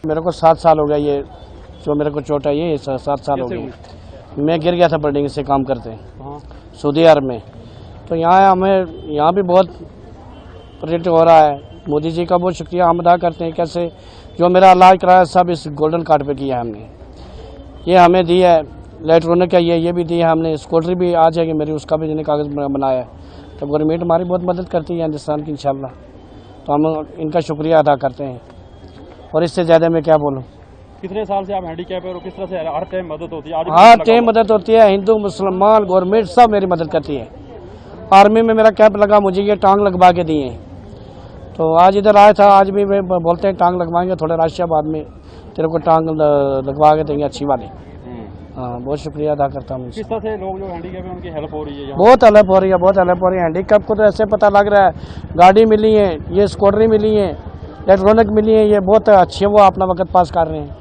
मेरे को 7 साल हो गया, ये जो मेरे को चोट आई है 7 साल हो गई। मैं गिर गया था बिल्डिंग से काम करते सऊदी अरब में। तो यहाँ भी बहुत प्रोजेक्ट हो रहा है। मोदी जी का बहुत शुक्रिया हम अदा करते हैं। कैसे जो मेरा इलाज कराया सब इस गोल्डन कार्ड पे किया है हमने। ये हमें दी है इलेक्ट्रॉनिक का, ये भी दी है हमने। स्कूटरी भी आ जाएगी मेरी, उसका भी जिन्हें कागज़ बनाया है। तो गवर्नमेंट हमारी बहुत मदद करती है हिंदुस्तान की इंशाल्लाह। तो हम इनका शुक्रिया अदा करते हैं और इससे ज़्यादा मैं क्या बोलूँ। कितने साल से आप हैंडीकैप है और किस तरह से हर टाइम मदद होती है? हर टाइम मदद होती है। हिंदू मुसलमान गवर्नमेंट सब मेरी मदद करती है। आर्मी में मेरा कैंप लगा, मुझे ये टांग लगवा के दिए। तो आज इधर आया था, आज भी मैं बोलते हैं टांग लगवाएंगे थोड़े राशियाबाद में, तेरे को टांग लगवा के देंगे अच्छी वाली। हाँ, बहुत शुक्रिया अदा करता हूँ। किस तरह से लोग जो हैंडीकैप है उनकी हेल्प हो रही है? बहुत हेल्प हो रही है, बहुत हेल्प हो रही है। हैंडीकैप को तो ऐसे पता लग रहा है, गाड़ी मिली है, ये स्कूटरी मिली है, इलेक्ट्रॉनिक मिली है, ये बहुत अच्छी है। वो अपना वक्त पास कर रहे हैं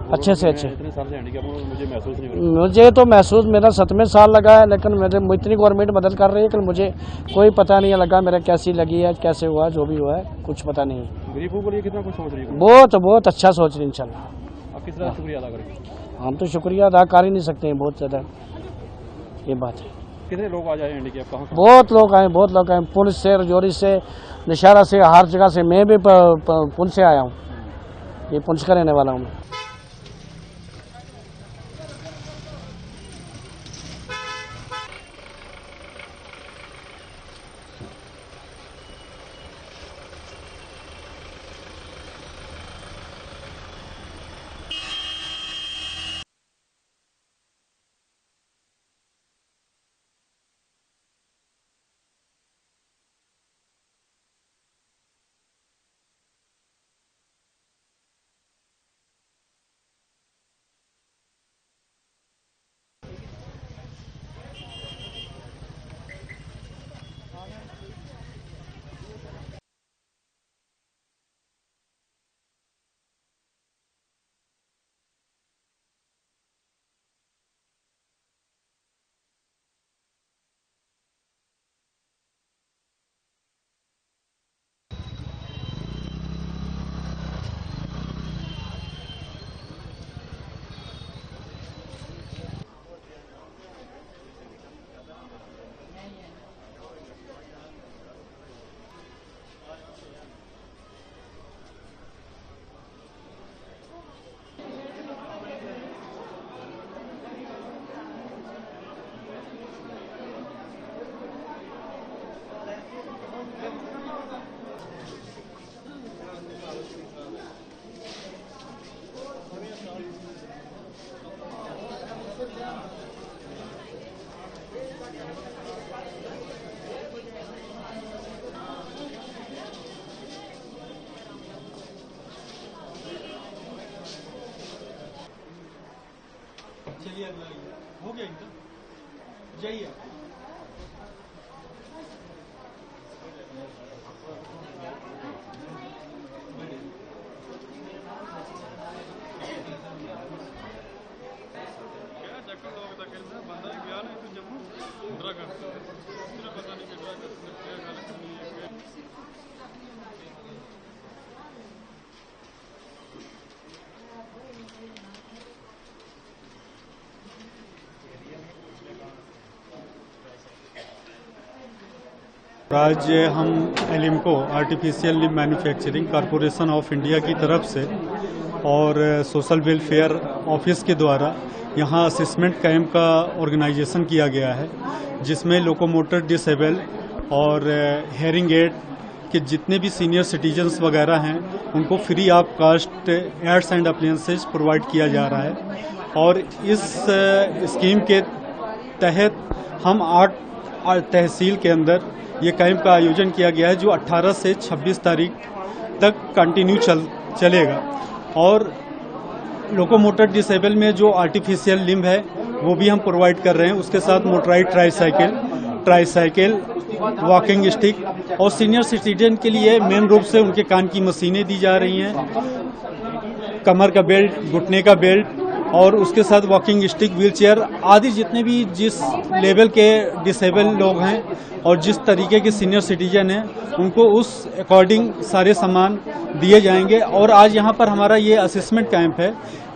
अच्छे से अच्छे। इतने साल से हैंडीकैप मुझे महसूस नहीं हो रहा। मुझे तो महसूस मेरा 7वें साल लगा है, लेकिन मेरे इतनी गवर्नमेंट मदद कर रही है कि मुझे कोई पता नहीं लगा मेरा कैसी लगी है, कैसे हुआ, जो भी हुआ है कुछ पता नहीं है। गरीबों के लिए कितना कुछ सोच रही है? बहुत अच्छा सोच रही है इंशाल्लाह। आप किस तरह शुक्रिया अदा करेंगे? हम तो शुक्रिया अदा कर ही नहीं सकते हैं, बहुत ज़्यादा ये बात है। कितने लोग आ जाए हैंडीकैप? कहाँ? बहुत लोग आए, पुलिस से, रजौरी से, निशारा से, हर जगह से। मैं भी पुंछ से आया हूँ, ये पुंछ का रहने वाला हूँ मैं। चलिए अगला हो गया इनका, जाइए। बंदा गया नहीं तो जम्मू उत्तराखंड पता नहीं आज हम ALIMCO artificial limb manufacturing corporation of India की तरफ से और सोशल वेलफेयर ऑफिस के द्वारा यहाँ असेसमेंट कैंप का ऑर्गेनाइजेशन किया गया है, जिसमें लोकोमोटर डिसेबल और हेयरिंग एड के जितने भी सीनियर सिटीजन्स वगैरह हैं उनको free of cost aids and appliances provide किया जा रहा है। और इस स्कीम के तहत हम 8 तहसील के अंदर ये कैंप का आयोजन किया गया है, जो 18 से 26 तारीख तक कंटिन्यू चलेगा। और लोकोमोटर डिसेबल में जो आर्टिफिशियल लिम्ब है वो भी हम प्रोवाइड कर रहे हैं, उसके साथ मोटराइड ट्राईसाइकिल, वॉकिंग स्टिक, और सीनियर सिटीजन के लिए मेन रूप से उनके कान की मशीनें दी जा रही हैं, कमर का बेल्ट, घुटने का बेल्ट और उसके साथ वॉकिंग स्टिक, व्हील चेयर आदि जितने भी जिस लेवल के डिसेबल लोग हैं और जिस तरीके के सीनियर सिटीजन हैं उनको उस अकॉर्डिंग सारे सामान दिए जाएंगे। और आज यहाँ पर हमारा ये असेसमेंट कैंप है।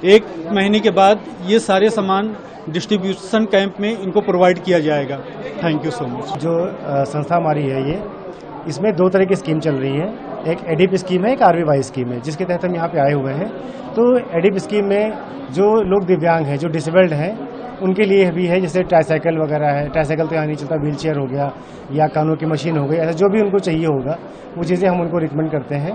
1 महीने के बाद ये सारे सामान डिस्ट्रीब्यूशन कैंप में इनको प्रोवाइड किया जाएगा। Thank you so much. जो संस्था हमारी है ये, इसमें 2 तरह की स्कीम चल रही है। एक एडिप स्कीम है, एक RVY स्कीम है, जिसके तहत हम यहाँ पे आए हुए हैं। तो एडिप स्कीम में जो लोग दिव्यांग हैं, जो डिसेबल्ड हैं, उनके लिए भी है, जैसे ट्राईसाइकिल वगैरह है। ट्राईसाइकिल तो यहाँ नहीं चलता, व्हील चेयर हो गया या कानों की मशीन हो गई, ऐसा जो भी उनको चाहिए होगा वो चीज़ें हम उनको रिकमेंड करते हैं।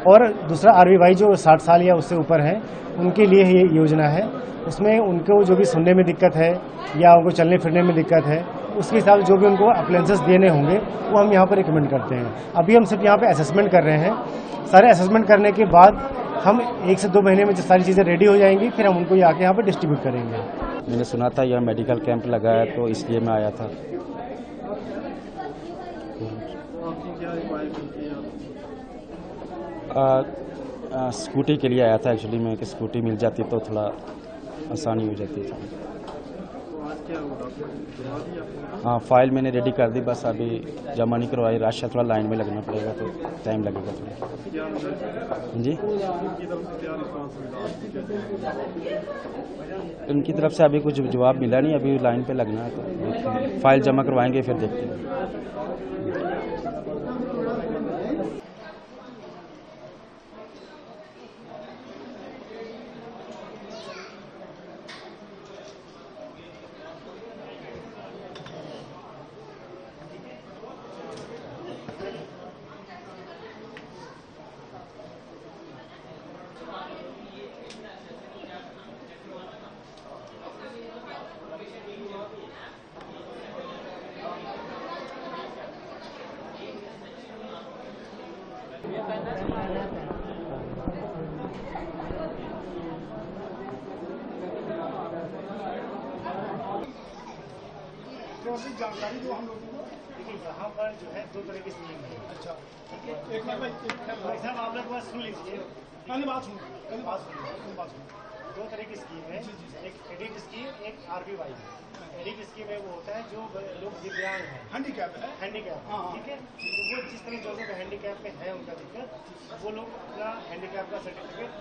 और दूसरा RVY जो 60 साल या उससे ऊपर है, उनके लिए ये योजना है। उसमें उनको जो भी सुनने में दिक्कत है या उनको चलने फिरने में दिक्कत है, उसके हिसाब से जो भी उनको अप्लायंसेस देने होंगे वो हम यहाँ पर रिकमेंड करते हैं। अभी हम सिर्फ यहाँ पे असेसमेंट कर रहे हैं। सारे असेसमेंट करने के बाद हम 1 से 2 महीने में जो सारी चीज़ें रेडी हो जाएंगी, फिर हम उनको आके यहाँ पर डिस्ट्रीब्यूट करेंगे। मैंने सुना था यह मेडिकल कैंप लगा है, तो इसलिए मैं आया था। स्कूटी के लिए आया था एक्चुअली मैं, कि स्कूटी मिल जाती तो थोड़ा आसानी हो जाती थी। हाँ, फाइल मैंने रेडी कर दी, बस अभी जमा नहीं करवाई। रास्ता थोड़ा लाइन में लगना पड़ेगा तो टाइम लगेगा थोड़ा। जी, उनकी तरफ से अभी कुछ जवाब मिला नहीं, अभी लाइन पे लगना है तो देखते हैं। फाइल जमा करवाएंगे फिर देखते हैं। जानकारी दो हम लोगों को। देखिए यहाँ पर जो है 2 तरह की स्कीम है। अच्छा, ठीक है। एक मिनट भाई साहब, आप लोग बात सुन लीजिए। पहले बात सुनिए। 2 तरह की स्कीम है, एक एडिप स्कीम, एक RVY। एडिप स्कीम में वो होता है जो लोग दिव्यांग हैं, हैंडीकैप है, ठीक है। तो वो जिस तरह जो लोग हैंडीकैप में है उनका दिक्कत, वो लोग अपना हैंडीकैप का सर्टिफिकेट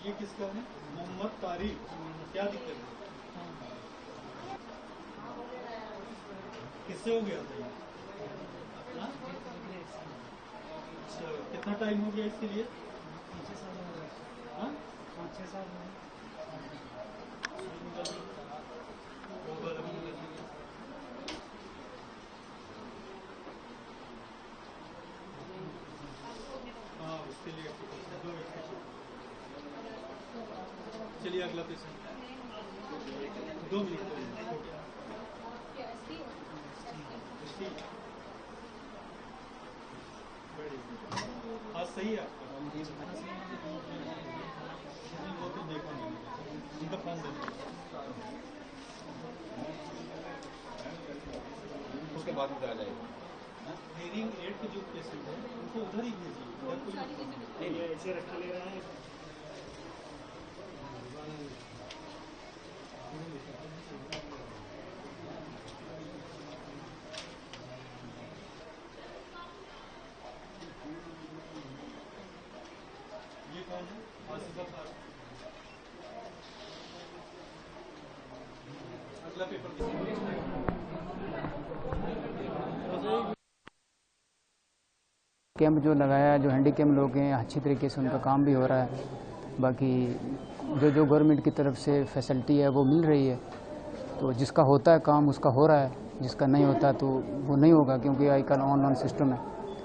ये किसका है? मोहम्मद तारिक। क्या दिक्कत है? किससे हो गया था? अच्छा, कितना टाइम हो गया इसके लिए? 5-6 साल हो गए। 5-6 साल हो गए। हाँ, उसके लिए चलिए अगला पेशेंट। 2 मिनट। हाँ, सही है आपका। वो तो देखो उनका फॉर्म देना, उसके बाद उधर आ जाएगा। हेयरिंग एड के जो पेशेंट है उनको उधर ही भेजिए। ये ऐसे रख ले रहे हैं। ये कौन है? अगला पेपर कैंप जो लगाया है, जो हैंडीकैप लोग हैं, अच्छी तरीके से उनका काम भी हो रहा है। बाकी जो गवर्नमेंट की तरफ से फैसिलिटी है वो मिल रही है, तो जिसका होता है काम उसका हो रहा है। जिसका नहीं होता तो वो नहीं होगा, क्योंकि आजकल ऑनलाइन सिस्टम है,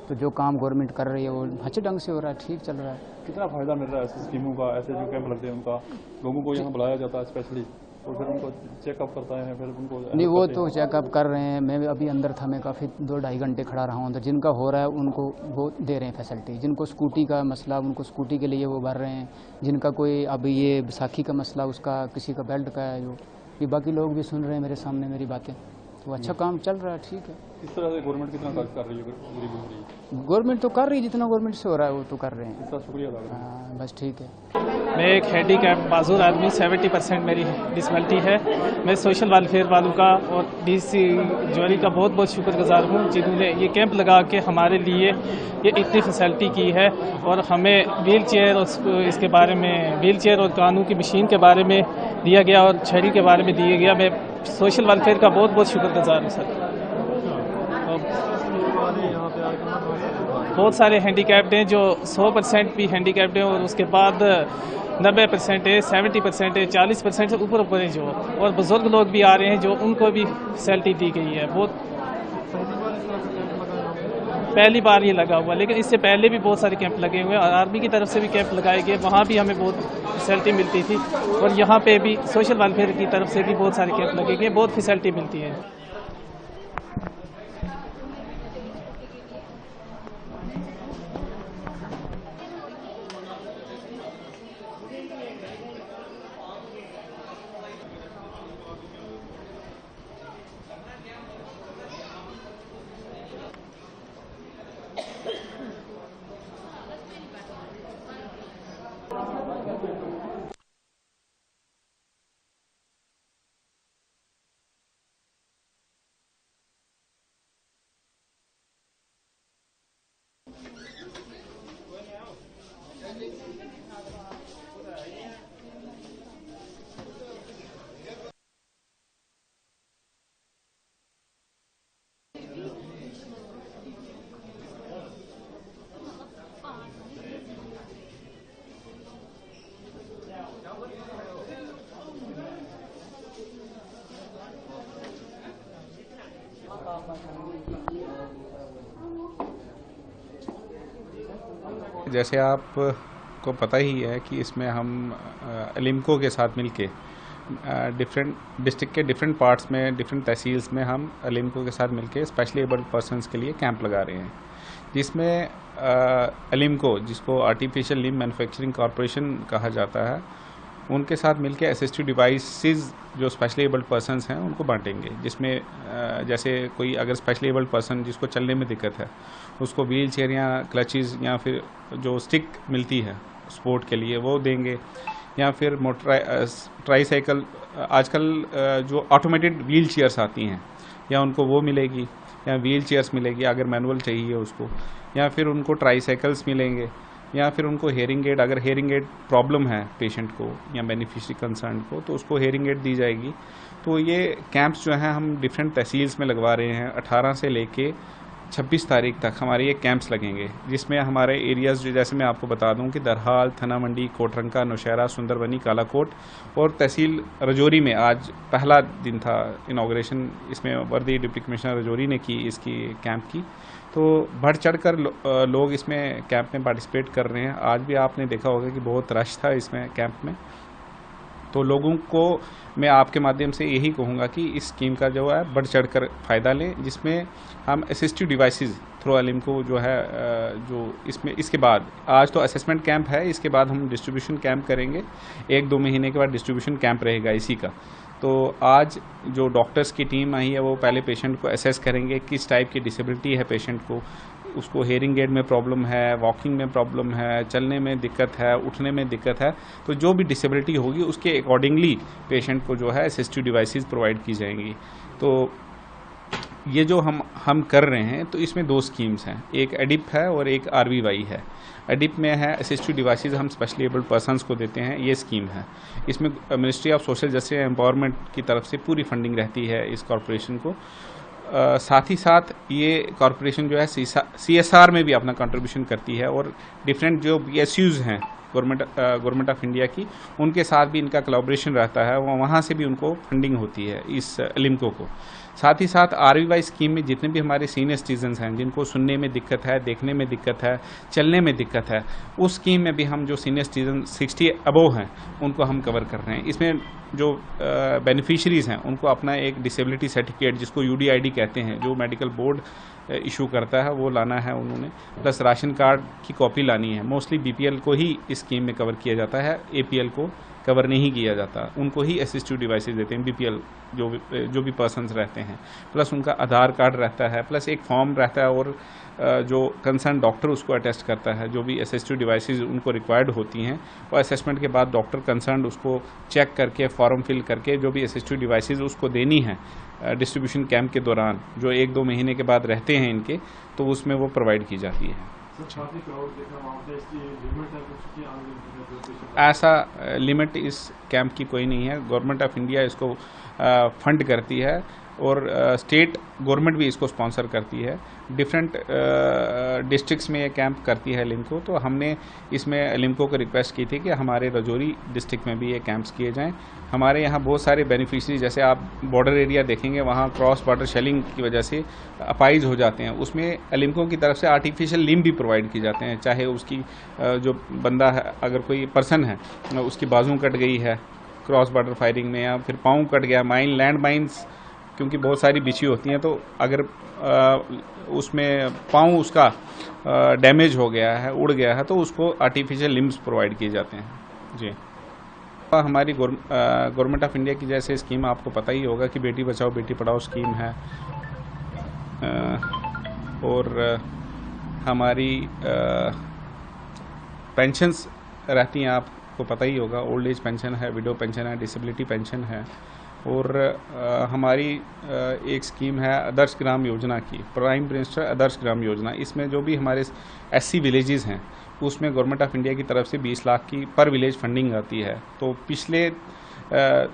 तो जो काम गवर्नमेंट कर रही है वो अच्छे ढंग से हो रहा है, ठीक चल रहा है। कितना फ़ायदा मिल रहा है ऐसी स्कीमों का, ऐसे जो कैंप लगते हैं उनका? लोगों को यहाँ बुलाया जाता है स्पेशली, और फिर उनको चेकअप करता है, फिर उनको नहीं, वो तो चेकअप कर रहे हैं। मैं भी अभी अंदर था, मैं काफ़ी 2-2.5 घंटे खड़ा रहा हूँ, तो जिनका हो रहा है उनको वो दे रहे हैं फैसिलिटी। जिनको स्कूटी का मसला, उनको स्कूटी के लिए वो भर रहे हैं। जिनका कोई अभी ये बैसाखी का मसला, उसका किसी का बेल्ट का है, जो ये बाकी लोग भी सुन रहे हैं मेरे सामने मेरी बातें, तो अच्छा काम चल रहा है, ठीक है। इस तरह से गवर्नमेंट कितना खर्च कर रही है गरीबों के लिए? गवर्नमेंट तो कर रही है, जितना गवर्नमेंट से हो रहा है वो तो कर रहे हैं। इसका शुक्रिया अदा करें। हाँ, बस ठीक है। मैं एक हैंडीकैप माजूर आदमी, 70% मेरी डिसबिलिटी है। मैं सोशल वेलफेयर वालों का और डीसी ज्वारी का बहुत बहुत शुक्रगुजार हूँ, जिन्होंने ये कैंप लगा के हमारे लिए ये इतनी फैसिलिटी की है, और हमें व्हील चेयर और इसके बारे में, व्हील चेयर और कानून की मशीन के बारे में दिया गया, और छड़ी के बारे में दिया गया। मैं सोशल वेलफेयर का बहुत बहुत शुक्रगुजार हूँ सर। बहुत सारे हैंडीकैप्ड हैं जो 100% भी हैंडीकैप्ड हैं, और उसके बाद 90% है, 70% है, 40% से ऊपर है जो, और बुजुर्ग लोग भी आ रहे हैं जो उनको भी फैसिलिटी दी गई है। बहुत पहली बार ये लगा हुआ, लेकिन इससे पहले भी बहुत सारे कैंप लगे हुए हैं, और आर्मी की तरफ से भी कैंप लगाए गए, वहाँ भी हमें बहुत फैसिलिटी मिलती थी, और यहाँ पे भी सोशल वेलफेयर की तरफ से भी बहुत सारे कैंप लगे गए, बहुत फैसिलिटी मिलती है। जैसे आपको पता ही है कि इसमें हम एलिम्को के साथ मिलके डिफरेंट डिस्ट्रिक्ट के डिफरेंट पार्ट्स में, डिफरेंट तहसील्स में हम एलिम्को के साथ मिलके स्पेशली एबल्ड पर्सनस के लिए कैंप लगा रहे हैं, जिसमें एलिम्को, जिसको आर्टिफिशियल लिम्ब मैन्युफैक्चरिंग कॉरपोरेशन कहा जाता है, उनके साथ मिलके असिस्टिव डिवाइसेस जो स्पेशली एबल्ड पर्सनस हैं उनको बांटेंगे। जिसमें जैसे कोई अगर स्पेशली एबल्ड पर्सन जिसको चलने में दिक्कत है, उसको व्हील चेयर या क्लचेस या फिर जो स्टिक मिलती है स्पोर्ट के लिए वो देंगे, या फिर ट्राईसाइकिल, आजकल जो ऑटोमेटेड व्हील चेयर्स आती हैं या उनको वो मिलेगी, या व्हील चेयर्स मिलेगी अगर मैनुअल चाहिए उसको, या फिर उनको ट्राईसाइकिल्स मिलेंगे, या फिर उनको हेयरिंग एड, अगर हेयरिंग एड प्रॉब्लम है पेशेंट को या बेनिफिशियरी कंसर्न को, तो उसको हेयरिंग एड दी जाएगी। तो ये कैंप्स जो हैं हम डिफरेंट तहसील्स में लगवा रहे हैं। 18 से लेके 26 तारीख तक हमारे ये कैंप्स लगेंगे, जिसमें हमारे एरियाज़ जो, जैसे मैं आपको बता दूं कि दरहाल, थना मंडी, कोटरंका, नौशहरा, सुंदरबनी, कालाकोट और तहसील रजौरी में आज पहला दिन था इनाग्रेशन, इसमें वर्दी डिप्टी कमिश्नर रजौरी ने की इसकी कैंप की। तो बढ़ चढ़ कर लोग इसमें कैंप में पार्टिसिपेट कर रहे हैं। आज भी आपने देखा होगा कि बहुत रश था इसमें कैंप में। तो लोगों को मैं आपके माध्यम से यही कहूँगा कि इस स्कीम का जो है बढ़ चढ़ कर फ़ायदा लें, जिसमें हम असिस्टिव डिवाइसेस थ्रू एलिम्को जो है, जो इसमें इसके बाद आज तो असेसमेंट कैंप है, इसके बाद हम डिस्ट्रीब्यूशन कैंप करेंगे। 1-2 महीने के बाद डिस्ट्रीब्यूशन कैंप रहेगा इसी का। तो आज जो डॉक्टर्स की टीम आई है वो पहले पेशेंट को असेस करेंगे किस टाइप की डिसेबिलिटी है पेशेंट को, उसको हेयरिंग एड में प्रॉब्लम है, वॉकिंग में प्रॉब्लम है, चलने में दिक्कत है, उठने में दिक्कत है। तो जो भी डिसेबिलिटी होगी उसके अकॉर्डिंगली पेशेंट को जो है असिस्टिव डिवाइसेस प्रोवाइड की जाएंगी। तो ये जो हम कर रहे हैं, तो इसमें 2 स्कीम्स हैं, एक एडिप है और एक RVY है। एडिप में है असिस्टिव डिवाइसेस हम स्पेशली एबल्ड पर्सनस को देते हैं, ये स्कीम है। इसमें ministry of social justice and empowerment की तरफ से पूरी फंडिंग रहती है इस कॉरपोरेशन को। साथ ही साथ ये कॉरपोरेशन जो है CSR में भी अपना कंट्रीब्यूशन करती है, और डिफरेंट जो PSUs हैं गवर्नमेंट ऑफ इंडिया की, उनके साथ भी इनका कोलैबोरेशन रहता है, वहाँ से भी उनको फंडिंग होती है इस एलिम्को को। साथ ही साथ RVY स्कीम में जितने भी हमारे सीनियर सिटीजन्स हैं जिनको सुनने में दिक्कत है, देखने में दिक्कत है, चलने में दिक्कत है, उस स्कीम में भी हम जो सीनियर सिटीजन 60 अबोव हैं उनको हम कवर कर रहे हैं। इसमें जो बेनिफिशरीज हैं उनको अपना एक डिसेबिलिटी सर्टिफिकेट जिसको UDID कहते हैं, जो मेडिकल बोर्ड इशू करता है, वो लाना है उन्होंने, प्लस राशन कार्ड की कॉपी लानी है। मोस्टली BPL को ही इस स्कीम में कवर किया जाता है, APL को कवर नहीं किया जाता, उनको ही असिस्टिव डिवाइसेस देते हैं BPL जो भी पर्सन्स रहते हैं। प्लस उनका आधार कार्ड रहता है, प्लस एक फॉर्म रहता है और जो कंसर्न डॉक्टर उसको अटेस्ट करता है, जो भी असिस्टिव डिवाइसेस उनको रिक्वायर्ड होती हैं, और असेसमेंट के बाद डॉक्टर कंसर्न उसको चेक करके फॉर्म फिल करके जो भी असिस्टिव डिवाइसेस उसको देनी है डिस्ट्रीब्यूशन कैंप के दौरान, जो 1-2 महीने के बाद रहते हैं इनके, तो उसमें वो प्रोवाइड की जाती है। ऐसा लिमिट इस कैंप की कोई नहीं है। गवर्नमेंट ऑफ इंडिया इसको फंड करती है और स्टेट गवर्नमेंट भी इसको स्पॉन्सर करती है। डिफरेंट डिस्ट्रिक्ट्स में ये कैंप करती है लिम्को, तो हमने इसमें लिम्को को रिक्वेस्ट की थी कि हमारे राजौरी डिस्ट्रिक्ट में भी ये कैंप्स किए जाएं। हमारे यहाँ बहुत सारे बेनिफिशरी, जैसे आप बॉर्डर एरिया देखेंगे, वहाँ क्रॉस बॉर्डर शेलिंग की वजह से अपाइज हो जाते हैं, उसमें लिम्को की तरफ से आर्टिफिशियल लिम्ब भी प्रोवाइड की जाते हैं। चाहे उसकी जो बंदा है, अगर कोई पर्सन है उसकी बाजू कट गई है क्रॉस बॉर्डर फायरिंग में, या फिर पाँव कट गया, लैंड माइन्स क्योंकि बहुत सारी बिछी होती हैं, तो अगर उसमें पाँव उसका डैमेज हो गया है, उड़ गया है, तो उसको आर्टिफिशियल लिम्ब्स प्रोवाइड किए जाते हैं। जी, हमारी गवर्नमेंट ऑफ इंडिया की जैसे स्कीम आपको पता ही होगा कि बेटी बचाओ बेटी पढ़ाओ स्कीम है, और हमारी पेंशन्स रहती हैं, आपको पता ही होगा, ओल्ड एज पेंशन है, विडो पेंशन है, डिसेबिलिटी पेंशन है, और हमारी एक स्कीम है आदर्श ग्राम योजना की, प्राइम मिनिस्टर आदर्श ग्राम योजना। इसमें जो भी हमारे SC विलेजेस हैं उसमें गवर्नमेंट ऑफ इंडिया की तरफ से 20 लाख की पर विलेज फंडिंग आती है। तो पिछले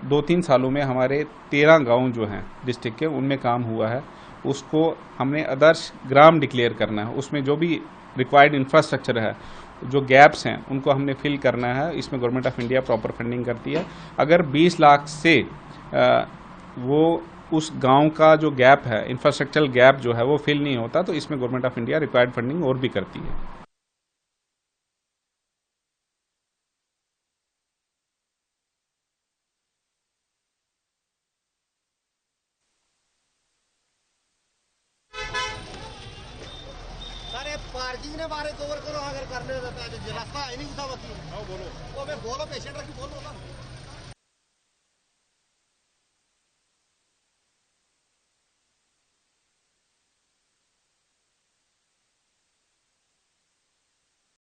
2-3 सालों में हमारे 13 गांव जो हैं डिस्ट्रिक्ट के, उनमें काम हुआ है। उसको हमने आदर्श ग्राम डिक्लेयर करना है, उसमें जो भी रिक्वायर्ड इंफ्रास्ट्रक्चर है, जो गैप्स हैं, उनको हमने फिल करना है। इसमें government of India proper funding करती है। अगर 20 लाख से वो उस गांव का जो गैप है, इंफ्रास्ट्रक्चरल गैप जो है, वो फिल नहीं होता, तो इसमें government of India required funding और भी करती है। पार्किंग ने बारे कवर करो अगर करने देता है, रास्ता है नहीं, बोलो पेशेंट रखी बोलो।